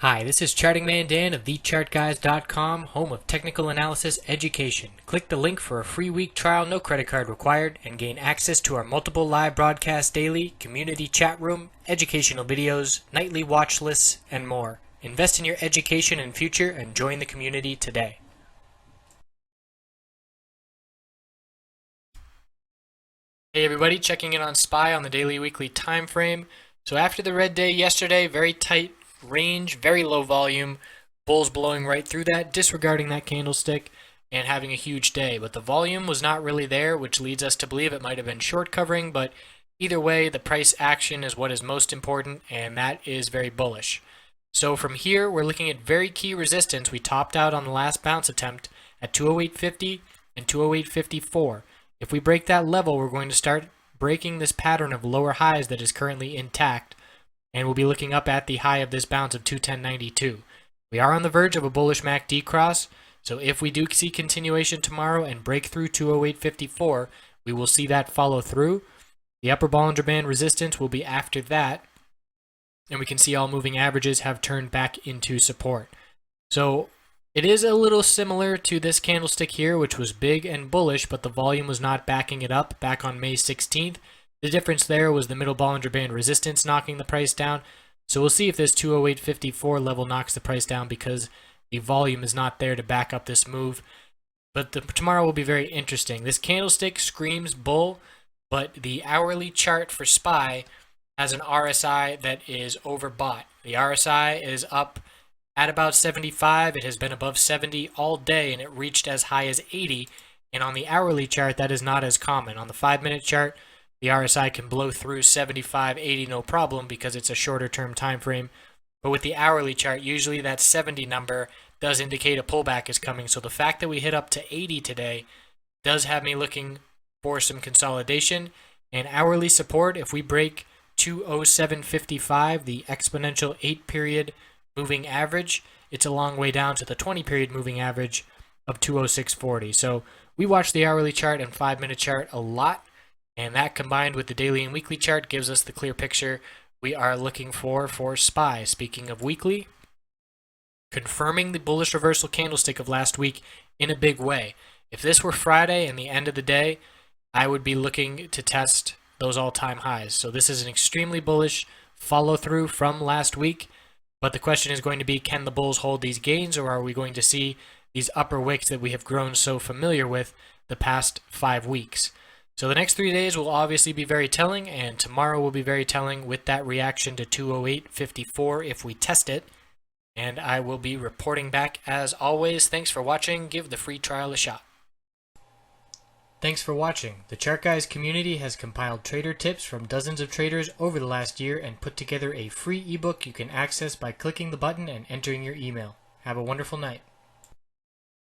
Hi, this is Charting Man Dan of thechartguys.com, home of technical analysis education. Click the link for a free week trial, no credit card required, and gain access to our multiple live broadcasts daily, community chat room, educational videos, nightly watch lists, and more. Invest in your education and future and join the community today. Hey everybody, checking in on SPY on the daily weekly time frame. So after the red day yesterday, very tight range, very low volume, bulls blowing right through that, disregarding that candlestick and having a huge day. But the volume was not really there, which leads us to believe it might have been short covering, but either way, the price action is what is most important, and that is very bullish. So from here, we're looking at very key resistance. We topped out on the last bounce attempt at 208.50 and 208.54. If we break that level, we're going to start breaking this pattern of lower highs that is currently intact, and we'll be looking up at the high of this bounce of 210.92. We are on the verge of a bullish MACD cross, so if we do see continuation tomorrow and break through 208.54, we will see that follow through. The upper Bollinger Band resistance will be after that, and we can see all moving averages have turned back into support. So it is a little similar to this candlestick here, which was big and bullish, but the volume was not backing it up back on May 16th. The difference there was the middle Bollinger Band resistance knocking the price down. So we'll see if this 208.54 level knocks the price down because the volume is not there to back up this move. But tomorrow will be very interesting. This candlestick screams bull, but the hourly chart for SPY has an RSI that is overbought. The RSI is up at about 75. It has been above 70 all day, and it reached as high as 80. And on the hourly chart, that is not as common. On the 5-minute chart, the RSI can blow through 75, 80 no problem because it's a shorter term time frame. But with the hourly chart, usually that 70 number does indicate a pullback is coming. So the fact that we hit up to 80 today does have me looking for some consolidation. And hourly support, if we break 207.55, the exponential 8-period moving average, it's a long way down to the 20-period moving average of 206.40. So we watch the hourly chart and 5-minute chart a lot, and that combined with the daily and weekly chart gives us the clear picture we are looking for SPY. Speaking of weekly, confirming the bullish reversal candlestick of last week in a big way. If this were Friday and the end of the day, I would be looking to test those all-time highs. So this is an extremely bullish follow-through from last week, but the question is going to be, can the bulls hold these gains, or are we going to see these upper wicks that we have grown so familiar with the past 5 weeks? So the next 3 days will obviously be very telling, and tomorrow will be very telling with that reaction to 208.54 if we test it. And I will be reporting back as always. Thanks for watching. Give the free trial a shot. Thanks for watching. The Chart Guys community has compiled trader tips from dozens of traders over the last year and put together a free ebook you can access by clicking the button and entering your email. Have a wonderful night.